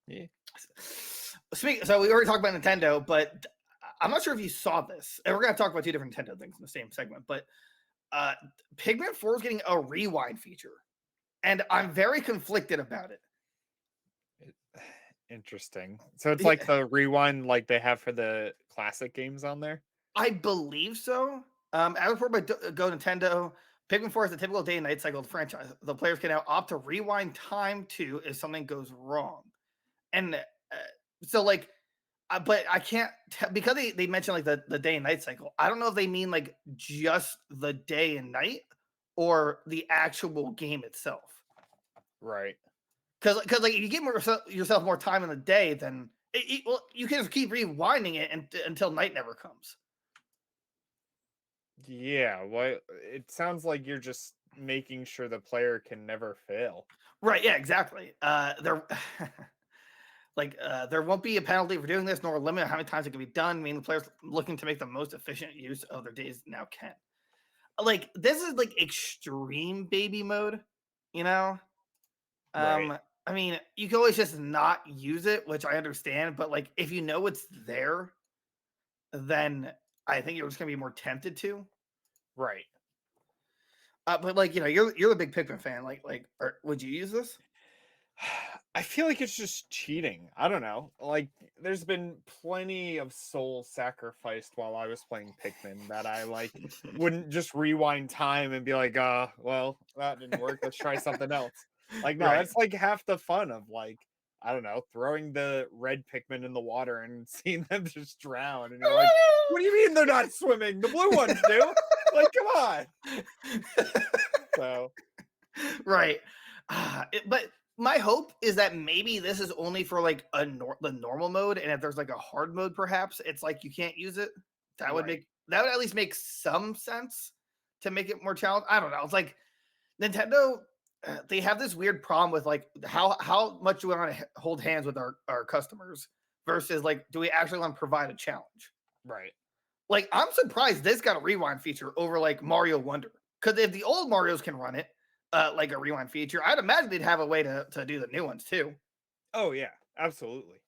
Yeah. So we already talked about Nintendo, but I'm not sure if you saw this. And we're going to talk about two different Nintendo things in the same segment. But uh, Pikmin 4 is getting a rewind feature, and I'm very conflicted about it. Interesting. So it's like Yeah, the rewind like they have for the classic games on there? I believe so. As reported by Go Nintendo, Pikmin 4 is a typical day and night cycle of the franchise. The players can now opt to rewind time to if something goes wrong. And so, like, but I can't because they mentioned like the day and night cycle. I don't know if they mean like just the day and night or the actual game itself. Right. Because like if you give yourself more time in the day, then well, you can just keep rewinding it until night never comes. Yeah, well, it sounds like you're just making sure the player can never fail. Right? Yeah, exactly. There, there won't be a penalty for doing this, nor a limit on how many times it can be done. Meaning the players looking to make the most efficient use of their days now can. Like this is like extreme baby mode, you know. Right. I mean, you can always just not use it, which I understand, but like if you know it's there, then I think you're just gonna be more tempted to. Right. But like you're a big Pikmin fan. Would you use this? I feel like it's just cheating. I don't know. Like, there's been plenty of soul sacrificed while I was playing Pikmin that I like wouldn't just rewind time and be like, well, that didn't work. Let's try something else. Like, no, Right. that's like half the fun of like, I don't know, throwing the red Pikmin in the water and seeing them just drown. And you're like, what do you mean they're not swimming? The blue ones do. Like, come on. So, Right. But my hope is that maybe this is only for like the normal mode, and if there's like a hard mode, perhaps it's like you can't use it. right. That would at least make some sense to make it more challenging. I don't know. It's like Nintendo. They have this weird problem with like how much do we want to hold hands with our customers versus like do we actually want to provide a challenge? Right. Like I'm surprised this got a rewind feature over like Mario Wonder because if the old Mario's can run it like a rewind feature, I'd imagine they'd have a way to do the new ones too. Oh, yeah. Absolutely.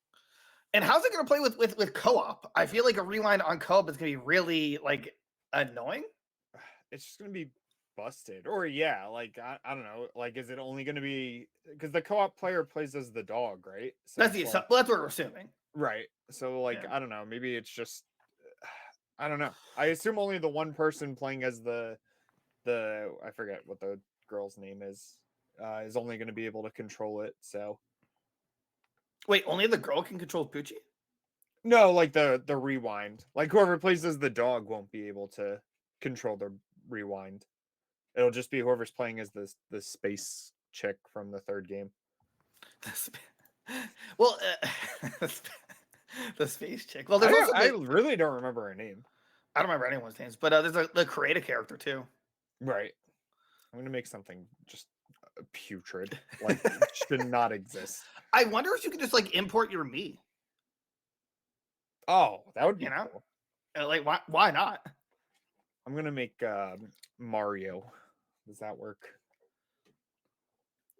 And how's it going to play with co-op? I feel like a rewind on co-op is going to be really like annoying. It's just gonna be busted. Or yeah, like I don't know. Like, is it only gonna be because the co-op player plays as the dog, right? So That's it's like well, that's what we're assuming. right. So like Yeah. I don't know. Maybe it's just I don't know. I assume only the one person playing as the I forget what the girl's name is only gonna be able to control it. So Wait, only the girl can control Poochie? no, like the rewind. Like whoever plays as the dog won't be able to control the rewind. It'll just be whoever's playing as the space chick from the third game. Well, the space chick. Well, there's also I really don't remember her name. I don't remember anyone's names, but there's the creative character too. Right. I'm gonna make something just putrid. Like it should not exist. I wonder if you could just like import your me. Oh, that would You be know, cool. like why not? I'm gonna make Mario. Does that work?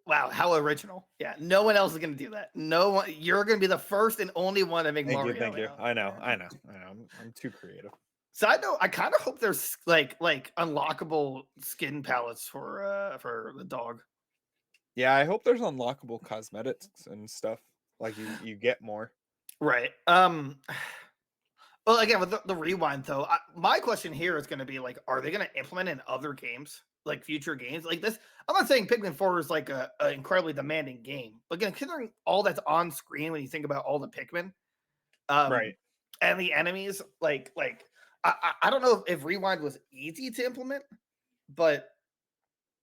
Wow, how original! Yeah, no one else is gonna do that. No one. You're gonna be the first and only one to make Thank you, Mario. thank you. Yeah. I know, I know, I know. I'm too creative. So I know. I kind of hope there's like unlockable skin palettes for the dog. Yeah, I hope there's unlockable cosmetics and stuff. Like you get more. Right. Well, again, with the rewind though, my question here is going to be like, are they going to implement in other games, like future games, like this? I'm not saying Pikmin 4 is like a incredibly demanding game, but again, considering all that's on screen when you think about all the Pikmin, Right. um, and the enemies, I don't know if rewind was easy to implement, but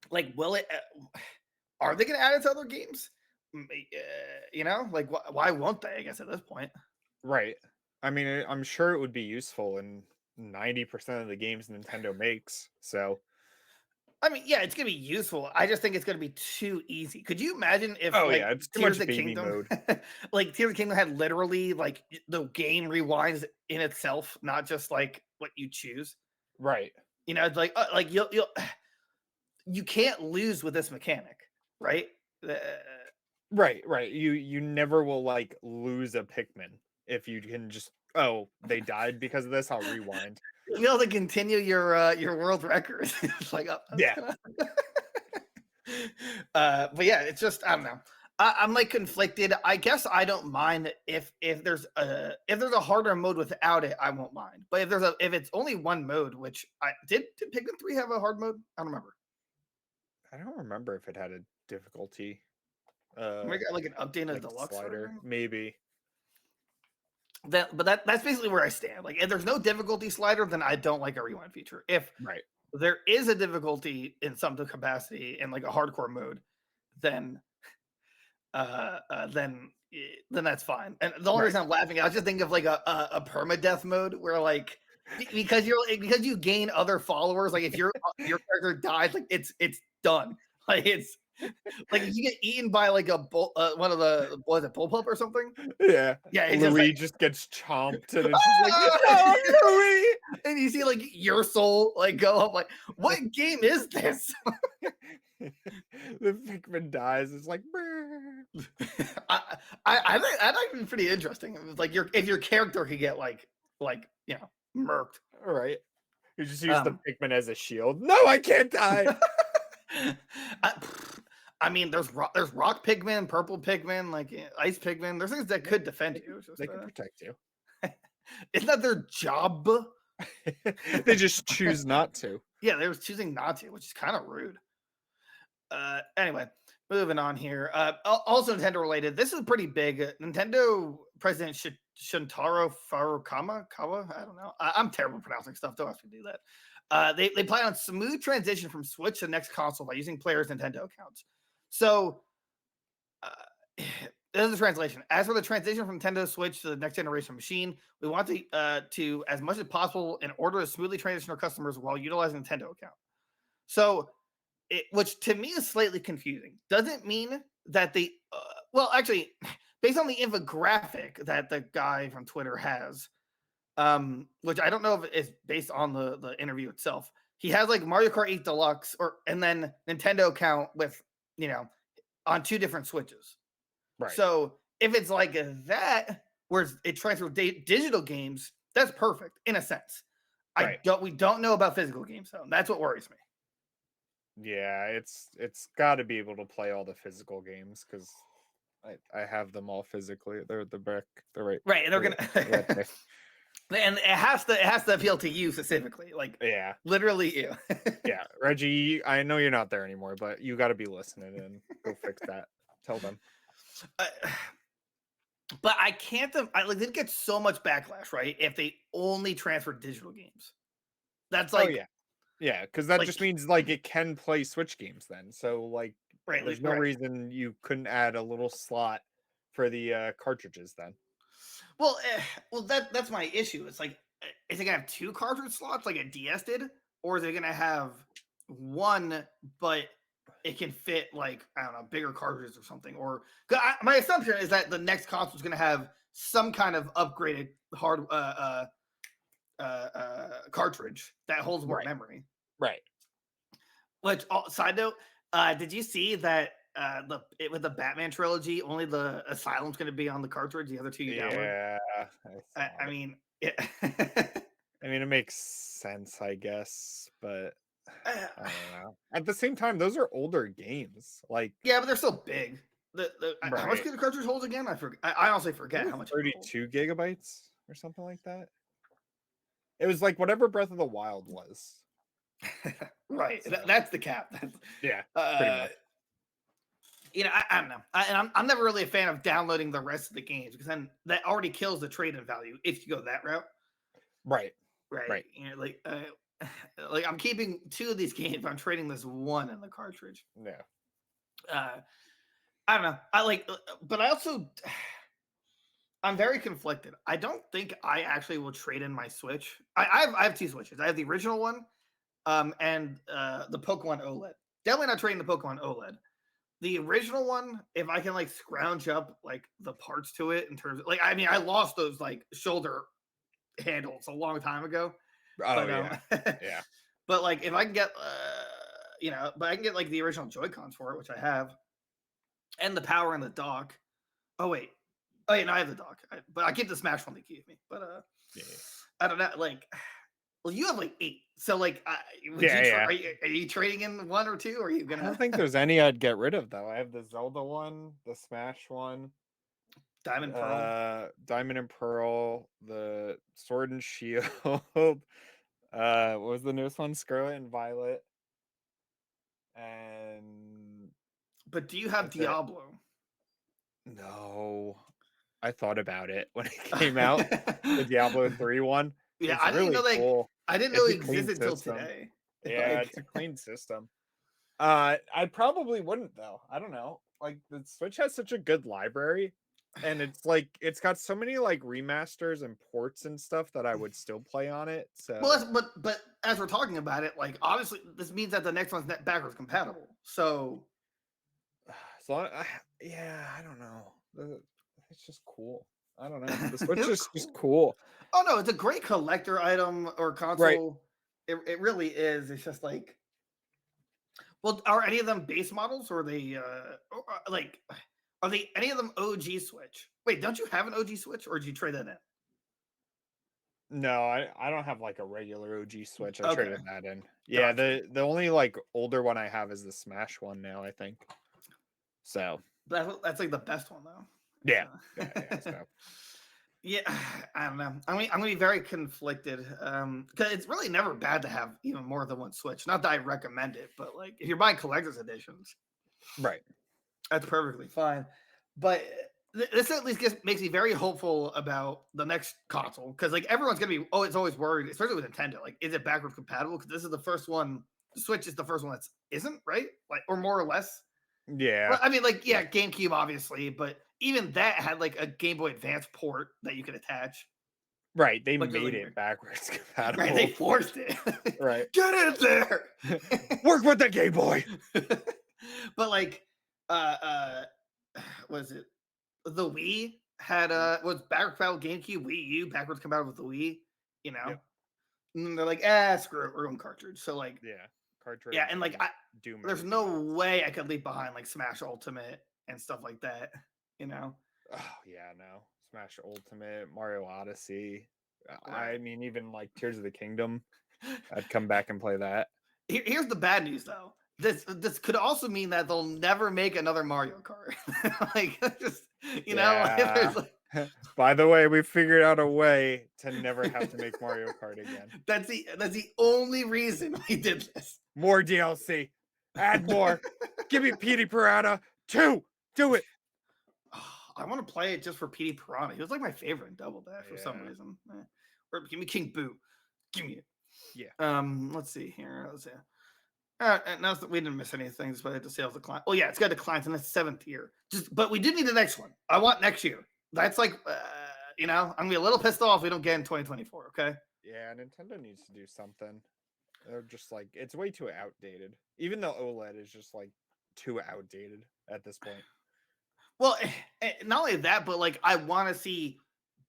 like, will it? Are they going to add it to other games? Like why won't they? I guess at this point. Right. I mean, I'm sure it would be useful in 90% of the games Nintendo makes. So, I mean, yeah, it's gonna be useful. I just think it's gonna be too easy. Could you imagine if oh like yeah, it's too Tears much of the baby Kingdom, mode. like Tears of the Kingdom had literally like the game rewinds in itself, not just like what you choose. Right. It's like you can't lose with this mechanic, right? Uh, Right. You never will like lose a Pikmin if you can just, oh, they died because of this. I'll rewind. You'll be able to continue your world record. It's like, oh, that's Yeah. kind of. But yeah, it's just I don't know. I'm like conflicted. I guess I don't mind if there's a harder mode without it, I won't mind. But if it's only one mode, which I did Pikmin 3 have a hard mode? I don't remember. I don't remember if it had a difficulty We got like an update in a like deluxe slider. version. Maybe. But that's basically where I stand. Like if there's no difficulty slider, then I don't like a rewind feature. If Right. there is a difficulty in some capacity in like a hardcore mode, then then that's fine. And the only Right. reason I'm laughing, I was just thinking of like a permadeath mode where like because you gain other followers. Like if your character dies, like it's done. Like it's like if you get eaten by like a bull, one of the was it bullpup or something? Yeah. Yeah, it's just Louis like just gets chomped and it's just like, no, Louis. and you see like your soul like go up. Like what game is this? The Pikmin dies. It's like, "Brr." I think that'd be pretty interesting. It was like if your character could get like murked. All right. You just use the Um, Pikmin as a shield. No, I can't die. I, I mean, there's rock pigmen, purple pigmen, like ice pigmen. There's things that could defend you. It's just, They can protect you. isn't that their job? They just choose not to. Yeah, they were choosing not to, which is kind of rude. Anyway, moving on here. Also Nintendo related. This is pretty big. Nintendo President Shintaro Kawa. I don't know. I'm terrible at pronouncing stuff. Don't have to do that. They plan on smooth transition from Switch to the next console by using players' Nintendo accounts. So, this is the translation. As for the transition from Nintendo Switch to the next generation machine, we want to as much as possible in order to smoothly transition our customers while utilizing Nintendo account. So, which to me is slightly confusing. Doesn't mean that well, actually, based on the infographic that the guy from Twitter has, which I don't know if it's based on the interview itself. He has like Mario Kart 8 Deluxe and then Nintendo account with on two different switches. Right. So if it's like that, where it transfers digital games, that's perfect in a sense. Right. We don't know about physical games though. That's what worries me. Yeah, it's got to be able to play all the physical games because I have them all physically. They're the back. They're right. Right, and they're gonna. Right there. And it has to appeal to you specifically, like Yeah. literally you. Yeah, Reggie, I know you're not there anymore, but you got to be listening and go fix that. Tell them. But I can't. They'd get so much backlash, right? If they only transfer digital games, that's Oh like yeah, because that like just means like it can play Switch games then. So like, right, there's like, no right. reason you couldn't add a little slot for the cartridges then. Well, that's my issue. It's like, is it gonna have two cartridge slots like a DS did, or is it gonna have one, but it can fit like I don't know, bigger cartridges or something? Or my assumption is that the next console is gonna have some kind of upgraded hard cartridge that holds more Right. memory. Right. Which side note, did you see that with the Batman trilogy, only the Asylum's going to be on the cartridge. The other two you download. Yeah. I mean, yeah. I mean, it makes sense, I guess, but I don't know. At the same time, those are older games. Like, yeah, but they're still big. How much right. could the cartridge hold again? I honestly forget Maybe how much. 32 gigabytes or something like that. It was like whatever Breath of the Wild was. Right. So, That's the cap. yeah. Pretty much. I don't know. I'm never really a fan of downloading the rest of the games because then that already kills the trade-in value if you go that route. Right. Right. Like I'm keeping two of these games. I'm trading this one in the cartridge. Yeah. I don't know. But I also, I'm very conflicted. I don't think I actually will trade in my Switch. I have two Switches. I have the original one, and the Pokemon OLED. Definitely not trading the Pokemon OLED. The original one, if I can like scrounge up like the parts to it in terms of like, I mean, I lost those like shoulder handles a long time ago. Oh yeah. Yeah. But like if I can get but I can get like the original Joy-Cons for it, which I have. and the power in the dock. Oh wait, oh yeah, no, I have the dock, but I keep the Smash one they gave me. But Yeah, I don't know, like. Well, you have like 8, so like, would yeah, you? yeah. Are you trading in 1 or 2? Or are you I don't gonna think there's any I'd get rid of though. I have the Zelda one, the Smash one, Diamond Pearl? Diamond and Pearl, the Sword and Shield. What was the newest one? Scarlet and Violet, and But do you have that's it. Diablo? No, I thought about it when it came out. The Diablo 3 one. Yeah, It's I didn't know really cool. I didn't know It's it a clean existed until system. today. Yeah, Like, it's a clean system. I probably wouldn't though. I don't know. Like the Switch has such a good library, and it's like it's got so many like remasters and ports and stuff that I would still play on it. well, So, but as we're talking about it, like obviously this means that the next one's net backwards compatible. So, yeah, I don't know. It's just cool. I don't know. The Switch it's is just cool. cool. Oh no, it's a great collector item or Right. console. It really is. It's just like, well, are any of them base models, or are they like, are they any of them OG Switch? Wait, don't you have an OG Switch, or did you trade that in? No, I don't have like a regular OG Switch. I Okay, traded that in. Yeah, gotcha. the only like older one I have is the Smash one now, I think. So, That's like the best one though. yeah. Yeah, yeah, So. so Yeah, I don't know. I'm gonna be very conflicted. Because it's really never bad to have even more than one Switch. Not that I recommend it, but like if you're buying collector's editions, right. that's perfectly fine. But this at least makes me very hopeful about the next console, because like everyone's gonna be, oh, it's always worried, especially with Nintendo. Like, is it backwards compatible? Because this is the first one. The Switch is the first one that's isn't, right? Like, or more or less. Well, Yeah. I mean, like, Yeah. yeah, GameCube obviously, but even that had like a Game Boy Advance port that you could attach. Right. They Which is made like it weird. backwards Right, they compatible. forced it. Right. Get in there. Work with the Game Boy. But like, uh, uh, was it the Wii had was backwards compatible GameCube, Wii U backwards compatible with the Wii, you know? Yep. And they're like, screw it, we're going cartridge. So like, Yeah. yeah, Cartridge and like, and Doom there's everything no else. way I could leave behind like Smash Ultimate and stuff like that, you know? Oh yeah, no. Smash Ultimate, Mario Odyssey. I Right. mean, even like Tears of the Kingdom. I'd come back and play that. Here's the bad news though. This could also mean that they'll never make another Mario Kart. Like, just, like, Yeah. there's like, By the way, we figured out a way to never have to make Mario Kart again. that's the only reason we did this. More DLC. Add more. Give me Petey Piranha 2. Do it. I want to play it just for PD Piranha. He was like my favorite in Double Dash for some Yeah. reason. Or give me King Boo. Give me it. Yeah. Let's see here. Let's see. And now that we didn't miss anything, despite the sales decline. Oh yeah, it's got declines in the 7th year. But we did need the next one. I want next year. That's like, I'm gonna be a little pissed off if we don't get in 2024. Okay. Yeah, Nintendo needs to do something. They're just like it's way too outdated. Even though OLED is just like too outdated at this point. Well, not only that, but like I want to see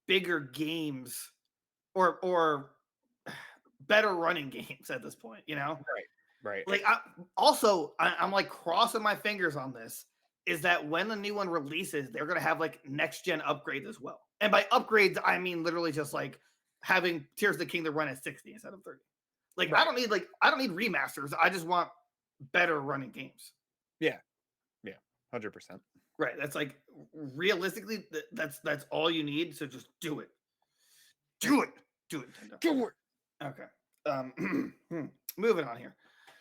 bigger games or better running games at this point. Right. Right. Like, I'm like crossing my fingers on this. Is that when the new one releases, they're gonna have like next gen upgrades as well. And by upgrades, I mean literally just like having Tears of the Kingdom run at 60 instead of 30. Like, Right. I don't need remasters. I just want better running games. Yeah. Yeah. 100%. Right. That's like realistically, that's all you need. So just do it. Do it. Do it, Nintendo. Do it. Okay. Moving on here.